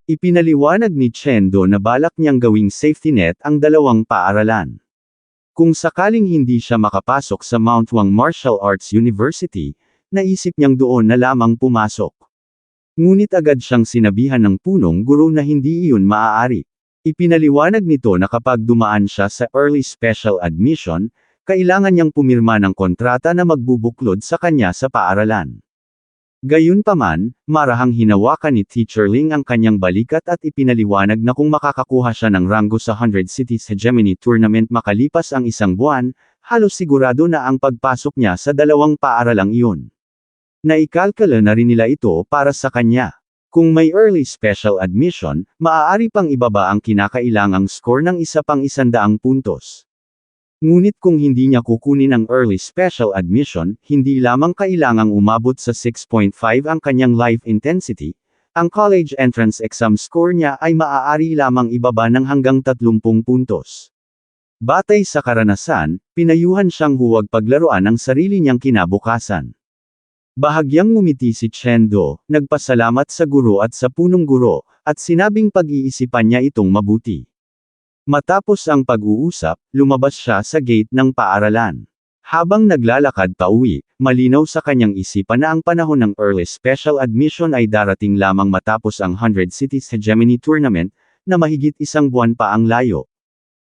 Ipinaliwanag ni Chendo na balak niyang gawing safety net ang dalawang paaralan. Kung sakaling hindi siya makapasok sa Mount Wang Martial Arts University, naisip niyang doon na lamang pumasok. Ngunit agad siyang sinabihan ng punong guro na hindi iyon maaari. Ipinaliwanag nito na kapag dumaan siya sa early special admission, kailangan niyang pumirma ng kontrata na magbubuklod sa kanya sa paaralan. Gayunpaman, marahang hinawakan ni Teacher Ling ang kanyang balikat at ipinaliwanag na kung makakakuha siya ng ranggo sa 100 Cities Hegemony Tournament makalipas ang isang buwan, halos sigurado na ang pagpasok niya sa dalawang paaralang iyon. Naikalkala na rin nila ito para sa kanya. Kung may early special admission, maaari pang ibaba ang kinakailangang score ng isa pang 100 puntos. Ngunit kung hindi niya kukunin ang early special admission, hindi lamang kailangang umabot sa 6.5 ang kanyang life intensity, ang college entrance exam score niya ay maaari lamang ibaba ng hanggang 30 puntos. Batay sa karanasan, pinayuhan siyang huwag paglaruan ang sarili niyang kinabukasan. Bahagyang ngumiti si Chendo, nagpasalamat sa guro at sa punong guro, at sinabing pag-iisipan niya itong mabuti. Matapos ang pag-uusap, lumabas siya sa gate ng paaralan. Habang naglalakad pauwi, malinaw sa kanyang isipan na ang panahon ng early special admission ay darating lamang matapos ang 100 Cities Hegemony Tournament, na mahigit isang buwan pa ang layo.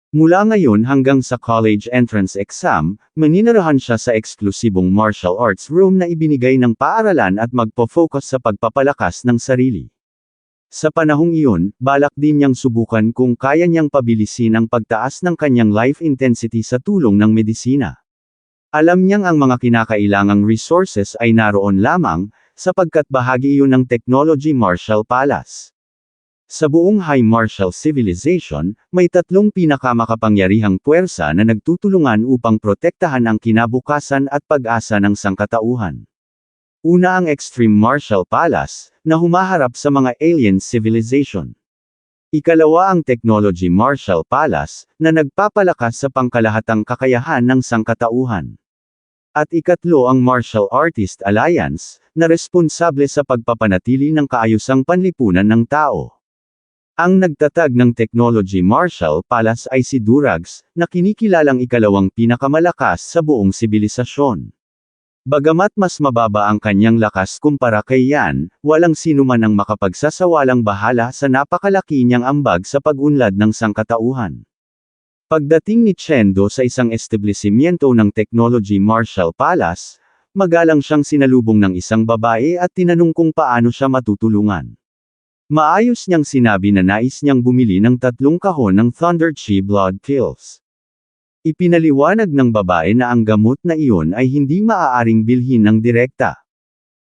Mula ngayon hanggang sa college entrance exam, maninirahan siya sa eksklusibong martial arts room na ibinigay ng paaralan at magpo-focus sa pagpapalakas ng sarili. Sa panahong iyon, balak din niyang subukan kung kaya niyang pabilisin ang pagtaas ng kanyang life intensity sa tulong ng medisina. Alam niyang ang mga kinakailangang resources ay naroon lamang, sapagkat bahagi iyon ng Technology Martial Palace. Sa buong High Martial Civilization, may 3 pinakamakapangyarihang puwersa na nagtutulungan upang protektahan ang kinabukasan at pag-asa ng sangkatauhan. Una ang Extreme Martial Palace, na humaharap sa mga alien civilization. Ikalawa ang Technology Martial Palace, na nagpapalakas sa pangkalahatang kakayahan ng sangkatauhan. At ikatlo ang Martial Artist Alliance, na responsable sa pagpapanatili ng kaayusang panlipunan ng tao. Ang nagtatag ng Technology Martial Palace ay si Durags, na kinikilalang ikalawang pinakamalakas sa buong sibilisasyon. Bagamat mas mababa ang kanyang lakas kumpara kay Yan, walang sinuman ang makapagsasawalang bahala sa napakalaki niyang ambag sa pag-unlad ng sangkatauhan. Pagdating ni Chendo sa isang establishmento ng Technology Martial Palace, magalang siyang sinalubong ng isang babae at tinanong kung paano siya matutulungan. Maayos niyang sinabi na nais niyang bumili ng 3 kahon ng Thunder Chi Blood Pills. Ipinaliwanag ng babae na ang gamot na iyon ay hindi maaaring bilhin ng direkta.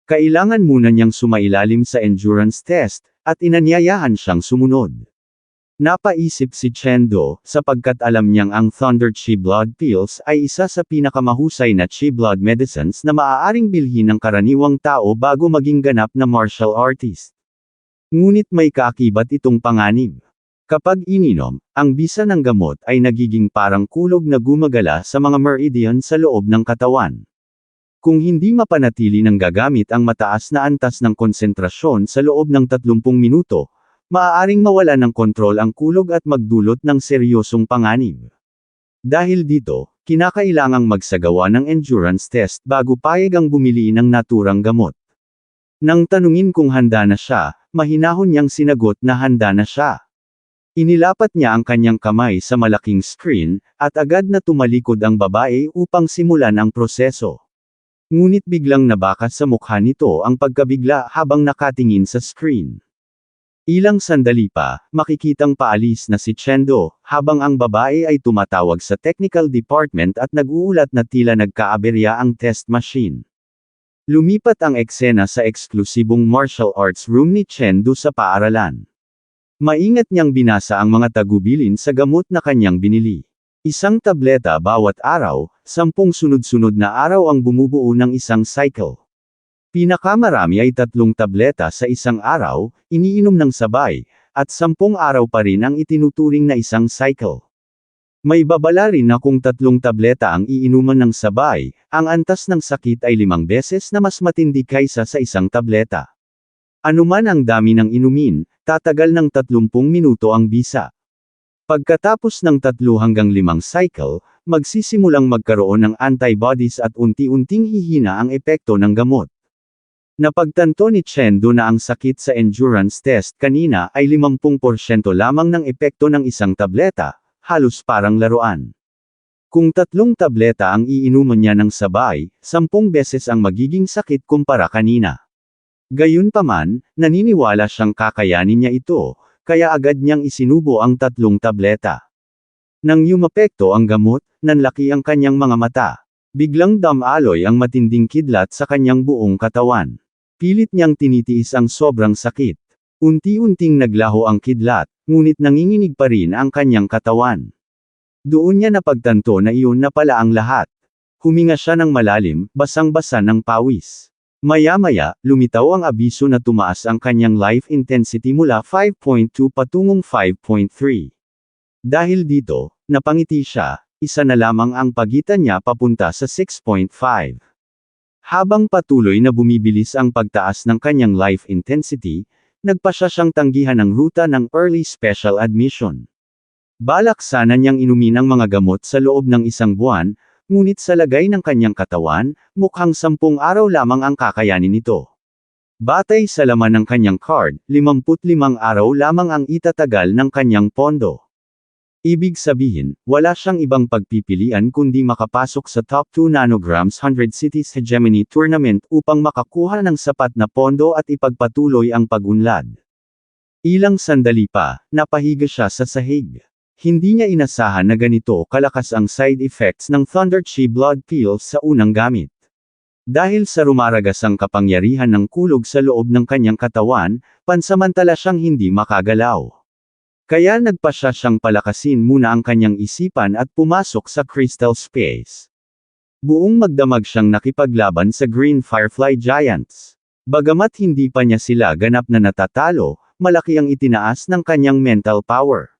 Kailangan muna niyang sumailalim sa endurance test, at inanyayahan siyang sumunod. Napaisip si Chendo, sapagkat alam niyang ang Thunder Chi Blood Pills ay isa sa pinakamahusay na Chi Blood medicines na maaaring bilhin ng karaniwang tao bago maging ganap na martial artist. Ngunit may kaakibat itong panganib. Kapag ininom, ang bisa ng gamot ay nagiging parang kulog na gumagala sa mga meridian sa loob ng katawan. Kung hindi mapanatili ng gagamit ang mataas na antas ng konsentrasyon sa loob ng 30 minuto, maaaring mawala ng kontrol ang kulog at magdulot ng seryosong panganib. Dahil dito, kinakailangang magsagawa ng endurance test bago payag ang bumili ng naturang gamot. Nang tanungin kung handa na siya, mahinahon niyang sinagot na handa na siya. Inilapat niya ang kanyang kamay sa malaking screen, at agad na tumalikod ang babae upang simulan ang proseso. Ngunit biglang nabakas sa mukha nito ang pagkabigla habang nakatingin sa screen. Ilang sandali pa, makikitang paalis na si Chendo, habang ang babae ay tumatawag sa technical department at nag-uulat na tila nagkaaberya ang test machine. Lumipat ang eksena sa eksklusibong martial arts room ni Chendo sa paaralan. Maingat niyang binasa ang mga tagubilin sa gamot na kanyang binili. Isang tableta bawat araw, 10 sunod-sunod na araw ang bumubuo ng isang cycle. Pinakamarami ay 3 tableta sa isang araw, iniinom ng sabay, at 10 araw pa rin ang itinuturing na isang cycle. May babala rin na kung 3 tableta ang iinuman ng sabay, ang antas ng sakit ay 5 beses na mas matindi kaysa sa isang tableta. Anuman ang dami ng inumin, magtatagal ng 30 minuto ang bisa. Pagkatapos ng 3 hanggang 5 cycle, magsisimulang magkaroon ng antibodies at unti-unting hihina ang epekto ng gamot. Napagtanto ni Chendo na ang sakit sa endurance test kanina ay 50% lamang ng epekto ng isang tableta, halos parang laruan. Kung 3 tableta ang iinuman niya ng sabay, 10 beses ang magiging sakit kumpara kanina. Gayunpaman, naniniwala siyang kakayanin niya ito, kaya agad niyang isinubo ang 3 tableta. Nang yumapekto ang gamot, nanlaki ang kanyang mga mata. Biglang damaloy ang matinding kidlat sa kanyang buong katawan. Pilit niyang tinitiis ang sobrang sakit. Unti-unting naglaho ang kidlat, ngunit nanginginig pa rin ang kanyang katawan. Doon niya napagtanto na iyon na pala ang lahat. Huminga siya ng malalim, basang-basa ng pawis. Maya-maya, lumitaw ang abiso na tumaas ang kanyang life intensity mula 5.2 patungong 5.3. Dahil dito, napangiti siya, isa na lamang ang pagitan niya papunta sa 6.5. Habang patuloy na bumibilis ang pagtaas ng kanyang life intensity, nagpasya siyang tanggihan ang ruta ng early special admission. Balak sana niyang inumin ang mga gamot sa loob ng 1 buwan, ngunit sa lagay ng kanyang katawan, mukhang 10 araw lamang ang kakayanin nito. Batay sa laman ng kanyang card, 55 araw lamang ang itatagal ng kanyang pondo. Ibig sabihin, wala siyang ibang pagpipilian kundi makapasok sa top 2 nanograms 100 Cities Hegemony Tournament upang makakuha ng sapat na pondo at ipagpatuloy ang pag-unlad. Ilang sandali pa, napahiga siya sa sahig. Hindi niya inasahan na ganito kalakas ang side effects ng Thunder Chi blood pills sa unang gamit. Dahil sa rumaragasang kapangyarihan ng kulog sa loob ng kanyang katawan, pansamantala siyang hindi makagalaw. Kaya nagpasya siyang palakasin muna ang kanyang isipan at pumasok sa Crystal Space. Buong magdamag siyang nakipaglaban sa Green Firefly Giants. Bagamat hindi pa niya sila ganap na natatalo, malaki ang itinaas ng kanyang mental power.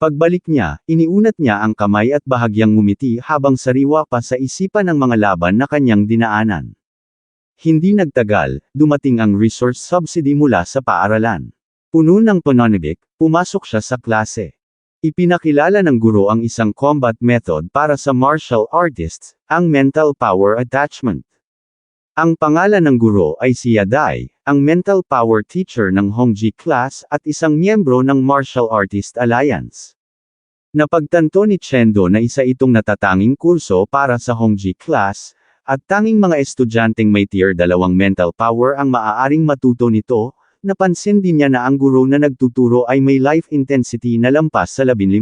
Pagbalik niya, iniunat niya ang kamay at bahagyang ngumiti habang sariwa pa sa isipan ng mga laban na kanyang dinaanan. Hindi nagtagal, dumating ang resource subsidy mula sa paaralan. Puno ng pananabik, pumasok siya sa klase. Ipinakilala ng guro ang isang combat method para sa martial artists, ang mental power attachment. Ang pangalan ng guro ay si Yadai, ang mental power teacher ng Hongji class at isang miyembro ng Martial Artist Alliance. Napagtanto ni Chendo na isa itong natatanging kurso para sa Hongji class, at tanging mga estudyanteng may tier 2 mental power ang maaaring matuto nito. Napansin din niya na ang guro na nagtuturo ay may life intensity na lampas sa 15.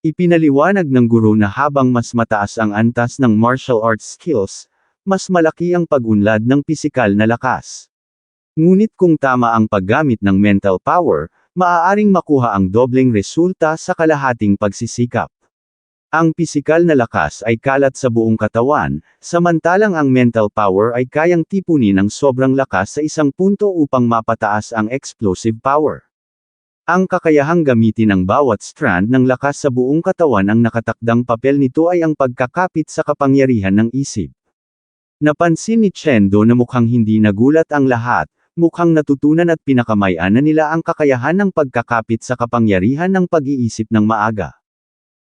Ipinaliwanag ng guro na habang mas mataas ang antas ng martial arts skills, mas malaki ang pag-unlad ng pisikal na lakas. Ngunit kung tama ang paggamit ng mental power, maaaring makuha ang dobleng resulta sa kalahating pagsisikap. Ang pisikal na lakas ay kalat sa buong katawan, samantalang ang mental power ay kayang tipunin ng sobrang lakas sa isang punto upang mapataas ang explosive power. Ang kakayahang gamitin ang bawat strand ng lakas sa buong katawan ang nakatakdang papel nito ay ang pagkakapit sa kapangyarihan ng isip. Napansin ni Chendo na mukhang hindi nagulat ang lahat, mukhang natutunan at pinakamayanan nila ang kakayahan ng pagkakapit sa kapangyarihan ng pag-iisip ng maaga.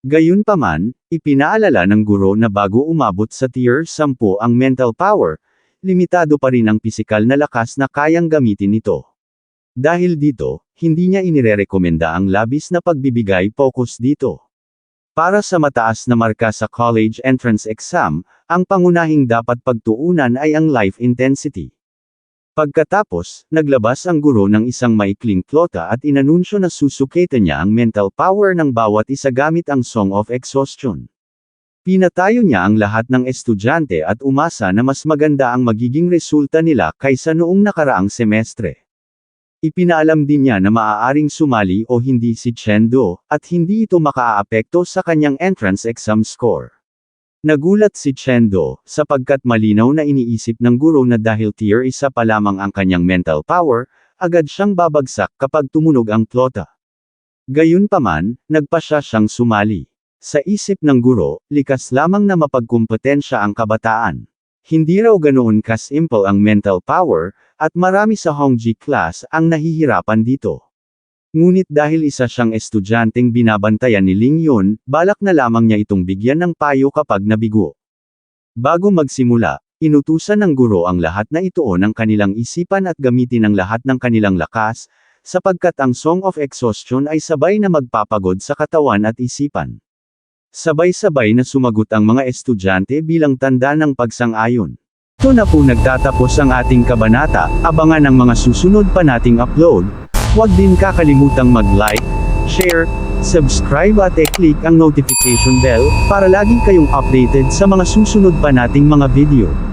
Gayunpaman, ipinaalala ng guro na bago umabot sa tier 10 ang mental power, limitado pa rin ang pisikal na lakas na kayang gamitin nito. Dahil dito, hindi niya inirerekomenda ang labis na pagbibigay focus dito. Para sa mataas na marka sa college entrance exam, ang pangunahing dapat pagtuunan ay ang life intensity. Pagkatapos, naglabas ang guro ng isang maikling plota at inanunsyo na susukatan niya ang mental power ng bawat isa gamit ang Song of Exhaustion. Pinatayo niya ang lahat ng estudyante at umasa na mas maganda ang magiging resulta nila kaysa noong nakaraang semestre. Ipinaalam din niya na maaaring sumali o hindi si Chendo, at hindi ito makaaapekto sa kanyang entrance exam score. Nagulat si Chendo, sapagkat malinaw na iniisip ng guro na dahil tier 1 pa lamang ang kanyang mental power, agad siyang babagsak kapag tumunog ang plota. Gayunpaman, nagpasya siyang sumali. Sa isip ng guro, likas lamang na mapagkumpetensya ang kabataan. Hindi raw ganoon ka-simple ang mental power, at marami sa Hongji class ang nahihirapan dito. Ngunit dahil isa siyang estudyanteng binabantayan ni Ling Yun, balak na lamang niya itong bigyan ng payo kapag nabigo. Bago magsimula, inutusan ng guro ang lahat na ituon ang kanilang isipan at gamitin ang lahat ng kanilang lakas, sapagkat ang Song of Exhaustion ay sabay na magpapagod sa katawan at isipan. Sabay-sabay na sumagot ang mga estudyante bilang tanda ng pagsang-ayon. Ito na po nagtatapos ang ating kabanata, abangan ang mga susunod pa nating upload. Huwag din kakalimutang mag-like, share, subscribe at i-click ang notification bell, para lagi kayong updated sa mga susunod pa nating mga video.